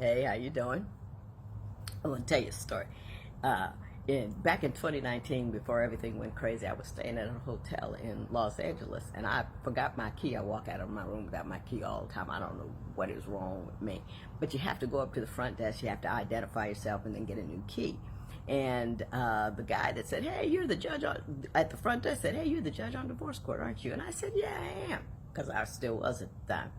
Hey, how you doing? I want to tell you a story. Back in 2019, before everything went crazy, I was staying at a hotel in Los Angeles, and I forgot my key. I walk out of my room without my key all the time. I don't know what is wrong with me, but you have to go up to the front desk. You have to identify yourself and then get a new key. And the guy that said, "Hey, you're the judge at the front desk," said, "Hey, you're the judge on divorce court, aren't you?" And I said, "Yeah, I am," because I still was at the time.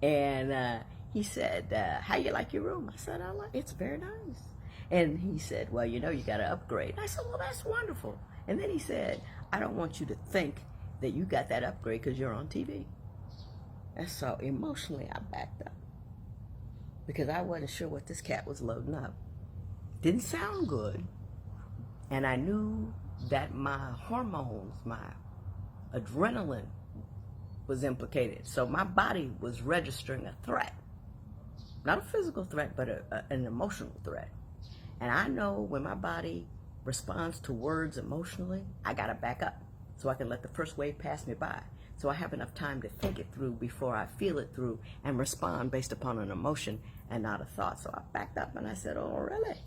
And he said, "How you like your room?" I said, "I like it's very nice." And he said, "Well, you got to upgrade." And I said, "Well, that's wonderful." And then he said, "I don't want you to think that you got that upgrade because you're on TV." And so emotionally, I backed up because I wasn't sure what this cat was loading up. Didn't sound good. And I knew that my hormones, my adrenaline was implicated. So my body was registering a threat. Not a physical threat, but an emotional threat. And I know when my body responds to words emotionally, I gotta back up so I can let the first wave pass me by. So I have enough time to think it through before I feel it through and respond based upon an emotion and not a thought. So I backed up and I said, "Oh, really?"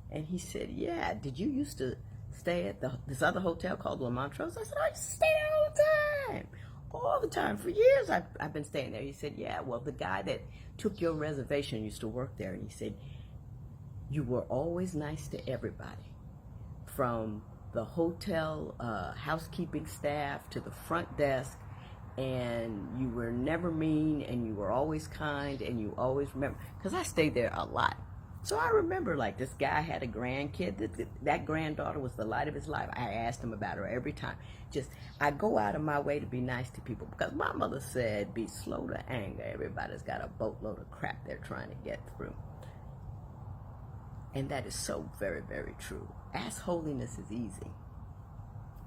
And he said, "Yeah, did you used to stay at this other hotel called La Montrose?" I said, "I used to stay there all the time. All the time. For years I've been staying there." He said, "Yeah, well, the guy that took your reservation used to work there." And he said, "You were always nice to everybody, from the hotel housekeeping staff to the front desk, and you were never mean, and you were always kind, and you always remember." Because I stayed there a lot. So I remember, like, this guy had a grandkid. That granddaughter was the light of his life. I asked him about her every time. I go out of my way to be nice to people because my mother said, "Be slow to anger. Everybody's got a boatload of crap they're trying to get through." And that is so very, very true. Ask holiness is easy.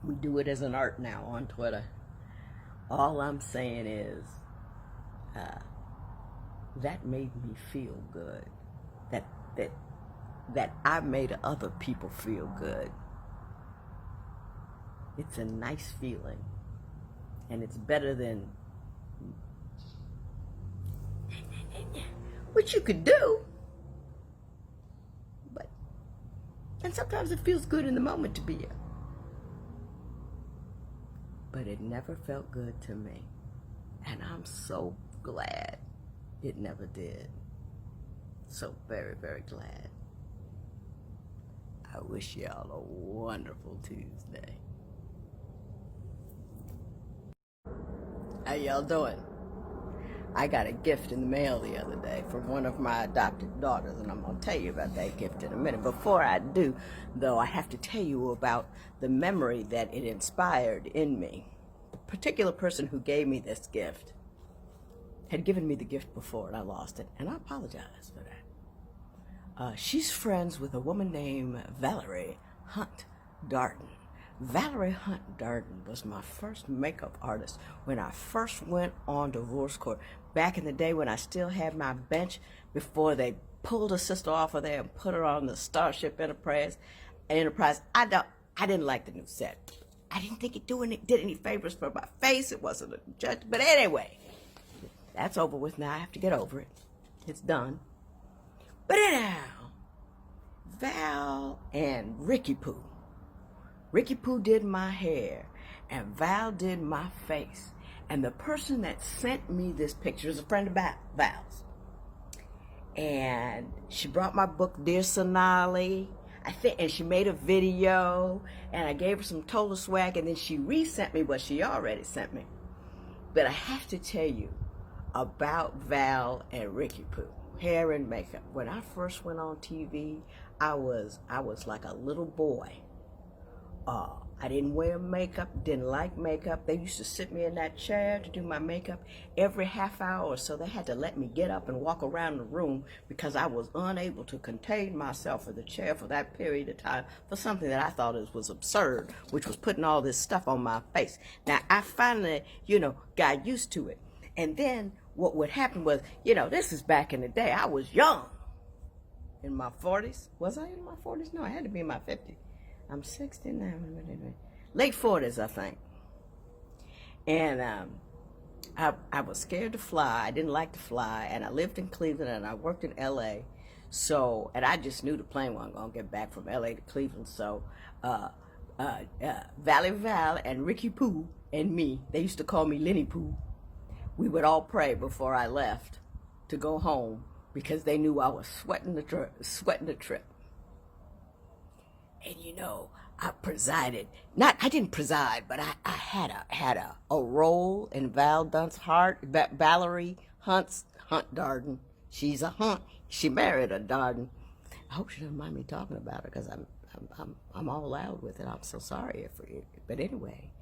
We do it as an art now on Twitter. All I'm saying is that made me feel good. That that that I made other people feel good. It's a nice feeling, and it's better than what you could do. But and sometimes it feels good in the moment to be you. But it never felt good to me, and I'm so glad it never did. So very, very glad. I wish y'all a wonderful Tuesday. How y'all doing? I got a gift in the mail the other day from one of my adopted daughters, and I'm going to tell you about that gift in a minute. Before I do, though, I have to tell you about the memory that it inspired in me. The particular person who gave me this gift had given me the gift before, and I lost it, and I apologize for that. She's friends with a woman named Valerie Hunt Darden. Valerie Hunt Darden was my first makeup artist when I first went on divorce court. Back in the day when I still had my bench before they pulled a sister off of there and put her on the Starship Enterprise. I didn't like the new set. I didn't think it did any favors for my face. It wasn't a judge. But anyway, that's over with now. I have to get over it. It's done. But anyhow, Val and Ricky Poo. Ricky Poo did my hair, and Val did my face. And the person that sent me this picture is a friend of Val's. And she brought my book, Dear Sonali, and she made a video, and I gave her some total swag, and then she resent me what she already sent me. But I have to tell you about Val and Ricky Poo. Hair and makeup. When I first went on TV, I was like a little boy. I didn't wear makeup, didn't like makeup. They used to sit me in that chair to do my makeup every half hour or so. They had to let me get up and walk around the room because I was unable to contain myself in the chair for that period of time for something that I thought was absurd, which was putting all this stuff on my face. Now, I finally, got used to it. And then what would happen was, this is back in the day. I was young, in my 40s. Was I in my 40s? No, I had to be in my 50s. I'm 69, late 40s, I think. And I was scared to fly. I didn't like to fly, and I lived in Cleveland, and I worked in L.A. So, and I just knew the plane wasn't gonna get back from L.A. to Cleveland. So, Valley Val and Ricky Pooh and me, they used to call me Lenny Pooh. We would all pray before I left to go home because they knew I was sweating the trip. And you know, I presided. I didn't preside, but I had a role in Val Dunt's heart. Valerie Hunt Darden. She's a Hunt. She married a Darden. I hope she doesn't mind me talking about her because I'm all loud with it. I'm so sorry for you. But anyway,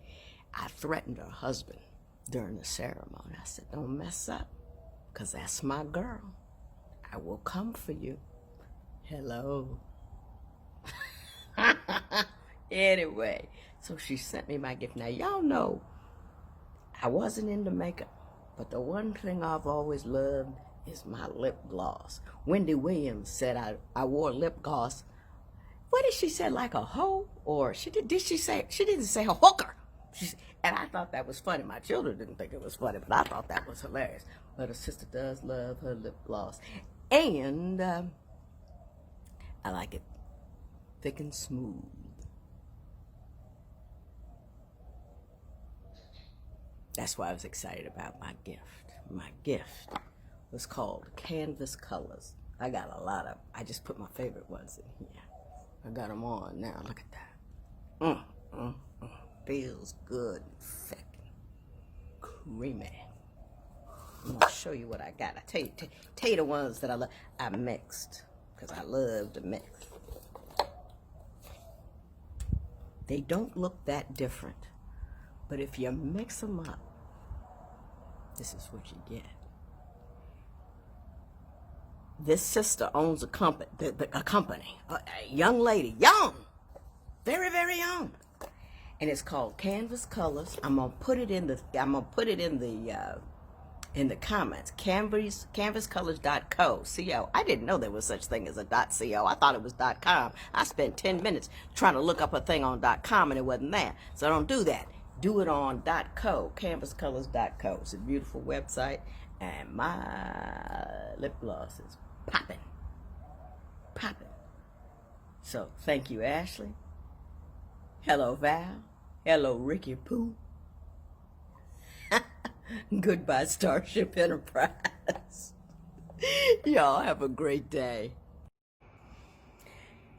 I threatened her husband during the ceremony. I said, "Don't mess up, because that's my girl. I will come for you." Hello. Anyway, so she sent me my gift. Now, y'all know I wasn't into makeup, but the one thing I've always loved is my lip gloss. Wendy Williams said I wore lip gloss. What did she say, like a hoe? Or she didn't say a hooker. And I thought that was funny. My children didn't think it was funny, but I thought that was hilarious. But her sister does love her lip gloss. And I like it thick and smooth. That's why I was excited about my gift. My gift was called Canvas Colors. I got a lot of, I just put my favorite ones in here. I got them on now. Look at that. Feels good and thick. Creamy. I'm going to show you what I got. I tell you the ones that I love. I mixed because I love to mix. They don't look that different, but if you mix them up, this is what you get. This sister owns a company, a young lady, young, very, very young, and it's called Canvas Colors. I'm gonna put it in the comments. Canvascolors.co. I didn't know there was such thing as a .co. I thought it was .com. I spent 10 minutes trying to look up a thing on .com and it wasn't there. So don't do that. Do it on .co, canvascolors.co. It's a beautiful website, and my lip gloss is popping. Popping. So thank you, Ashley. Hello, Val. Hello, Ricky Pooh. Goodbye, Starship Enterprise. Y'all have a great day.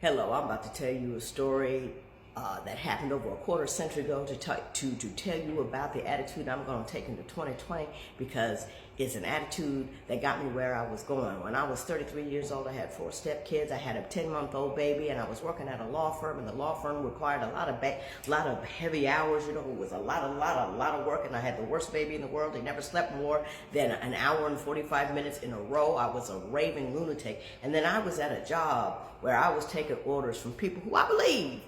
Hello, I'm about to tell you a story that happened over a quarter century ago to tell you about the attitude I'm going to take into 2020, because it's an attitude that got me where I was going. When I was 33 years old, I had 4 stepkids. I had a 10-month-old baby, and I was working at a law firm, and the law firm required a lot of heavy hours. You know, it was a lot of work, and I had the worst baby in the world. He never slept more than an hour and 45 minutes in a row. I was a raving lunatic. And then I was at a job where I was taking orders from people who I believed.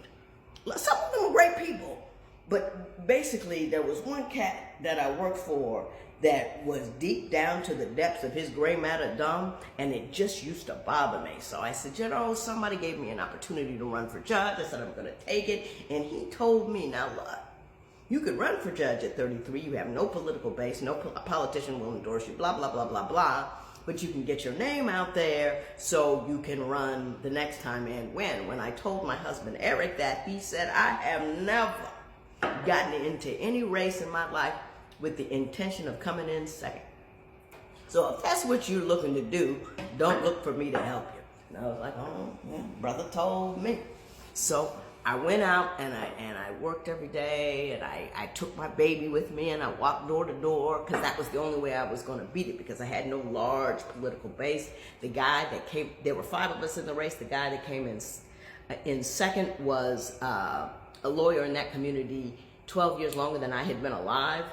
Some of them were great people, but basically there was one cat that I worked for that was deep down to the depths of his gray matter dumb, and it just used to bother me. So I said, you know, somebody gave me an opportunity to run for judge. I said, I'm going to take it. And he told me, now look, you could run for judge at 33. You have no political base. No politician will endorse you, blah, blah, blah, blah, blah. But you can get your name out there so you can run the next time and win. When I told my husband, Eric, that, he said, I have never gotten into any race in my life with the intention of coming in second. So if that's what you're looking to do, don't look for me to help you. And I was like, oh, yeah, brother told me. So I went out and I worked every day, and I took my baby with me, and I walked door to door, because that was the only way I was going to beat it, because I had no large political base. The guy that came, there were 5 of us in the race. The guy that came in second was a lawyer in that community 12 years longer than I had been alive,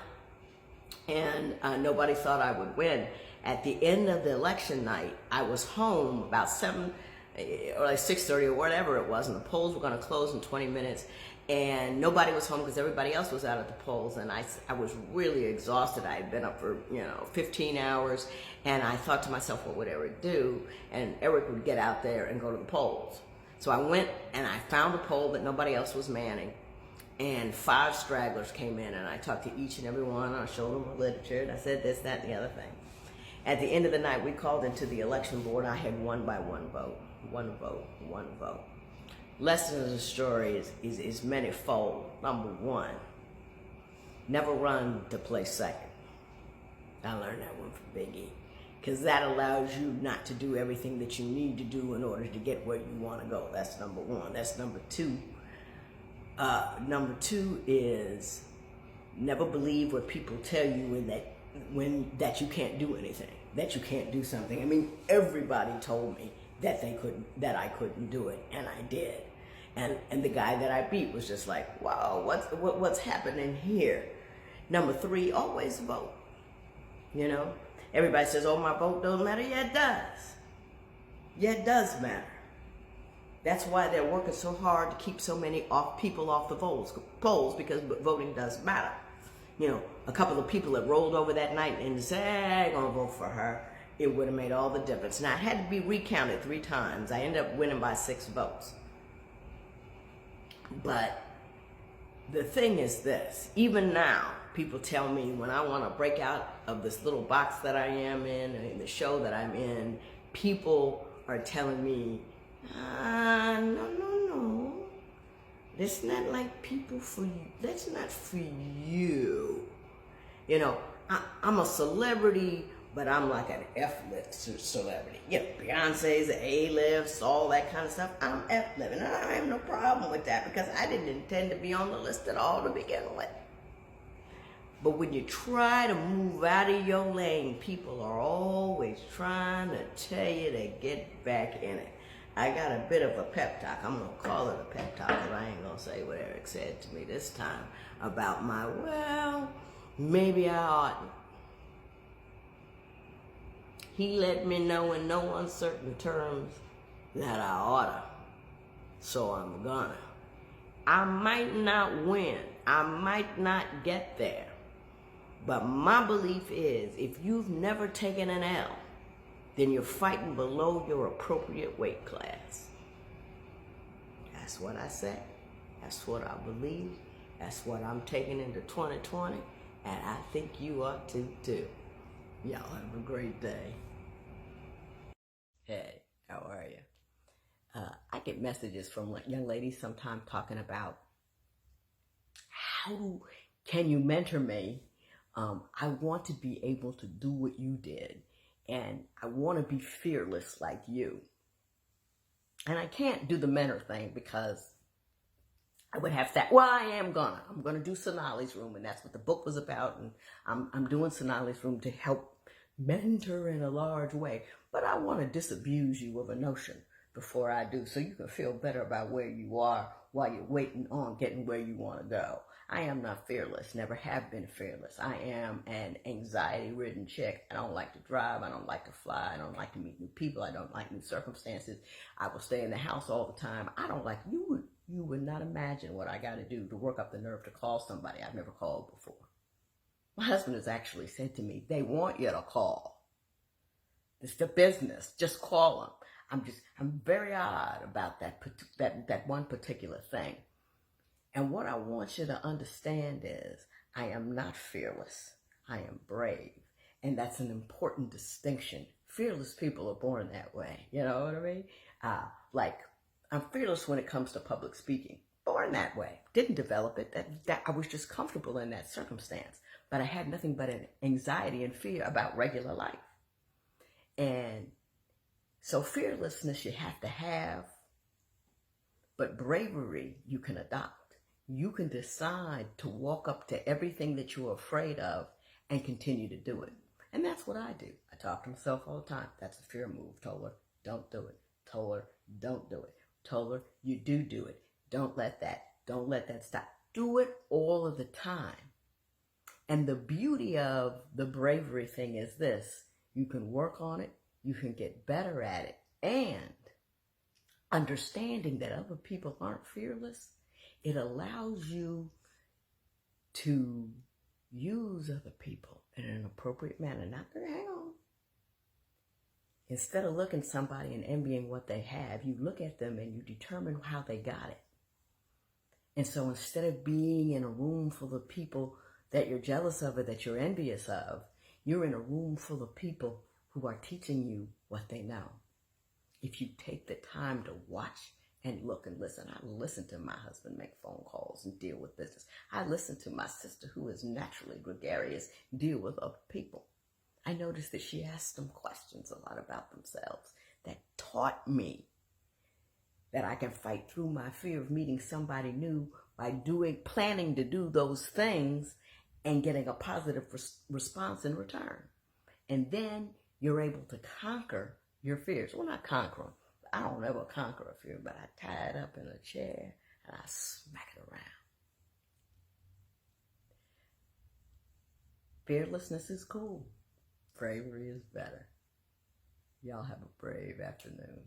and nobody thought I would win. At the end of the election night, I was home about 7 or like 6:30 or whatever it was, and the polls were going to close in 20 minutes, and nobody was home because everybody else was out at the polls, and I was really exhausted. I had been up for 15 hours, and I thought to myself, what would Eric do? And Eric would get out there and go to the polls. So I went and I found a poll that nobody else was manning, And 5 stragglers came in, and I talked to each and every one. I showed them the literature, and I said this, that, and the other thing. At the end of the night, we called into the election board. I had won by 1 vote. 1 vote, 1 vote. Lesson of the story is manifold. Number 1, never run to place second. I learned that one from Big E. Because that allows you not to do everything that you need to do in order to get where you want to go. That's number 1. That's number 2. Number 2 is never believe what people tell you that you can't do anything, that you can't do something. I mean, everybody told me that I couldn't do it, and I did. And the guy that I beat was just like, wow, what's happening here? Number 3, always vote. You know, everybody says, oh, my vote don't matter. Yeah, it does. Yeah, it does matter. That's why they're working so hard to keep so many people off the polls, because voting does matter. You know, a couple of people that rolled over that night and said, hey, I'm going to vote for her, it would have made all the difference. Now, it had to be recounted 3 times. I ended up winning by 6 votes. But the thing is this, even now, people tell me when I want to break out of this little box that I am in the show that I'm in, people are telling me, no. That's not like people for you. That's not for you. You know, I'm a celebrity, but I'm like an F-list celebrity. You know, Beyonce's, A-list, all that kind of stuff. I'm F-list, and I have no problem with that because I didn't intend to be on the list at all to begin with. But when you try to move out of your lane, people are always trying to tell you to get back in it. I got a bit of a pep talk. I'm going to call it a pep talk, because I ain't going to say what Eric said to me this time about well, maybe I oughtn't. He let me know in no uncertain terms that I oughta, so I'm gonna. I might not win. I might not get there. But my belief is, if you've never taken an L, then you're fighting below your appropriate weight class. That's what I say. That's what I believe. That's what I'm taking into 2020. And I think you ought to too. Y'all have a great day. Hey, how are you? I get messages from young ladies sometimes talking about, can you mentor me? I want to be able to do what you did. And I want to be fearless like you. And I can't do the mentor thing because I would have that. Well, I'm gonna do Sonali's Room, and that's what the book was about. And I'm doing Sonali's Room to help mentor in a large way. But I want to disabuse you of a notion before I do, so you can feel better about where you are while you're waiting on getting where you want to go. I am not fearless, never have been fearless. I am an anxiety-ridden chick. I don't like to drive, I don't like to fly, I don't like to meet new people, I don't like new circumstances. I will stay in the house all the time. I don't like, you would not imagine what I got to do to work up the nerve to call somebody I've never called before. My husband has actually said to me, they want you to call. It's the business, just call them. I'm very odd about that one particular thing. And what I want you to understand is I am not fearless. I am brave. And that's an important distinction. Fearless people are born that way. You know what I mean? Like, I'm fearless when it comes to public speaking. Born that way. Didn't develop it. That I was just comfortable in that circumstance. But I had nothing but an anxiety and fear about regular life. And so fearlessness you have to have, but bravery you can adopt. You can decide to walk up to everything that you're afraid of and continue to do it. And that's what I do. I talk to myself all the time. That's a fear move. Told her, don't do it. Told her, don't do it. Told her, you do it. Don't let that stop. Do it all of the time. And the beauty of the bravery thing is this. You can work on it. You can get better at it. And understanding that other people aren't fearless, it allows you to use other people in an appropriate manner. Not to hang on. Instead of looking at somebody and envying what they have, you look at them and you determine how they got it. And so instead of being in a room full of people that you're jealous of or that you're envious of, you're in a room full of people who are teaching you what they know. If you take the time to watch and look and listen. I listen to my husband make phone calls and deal with business. I listen to my sister, who is naturally gregarious, deal with other people. I noticed that she asked them questions a lot about themselves that taught me that I can fight through my fear of meeting somebody new by planning to do those things and getting a positive response in return. And then you're able to conquer your fears. Well, not conquer them. I don't ever conquer a fear, but I tie it up in a chair and I smack it around. Fearlessness is cool. Bravery is better. Y'all have a brave afternoon.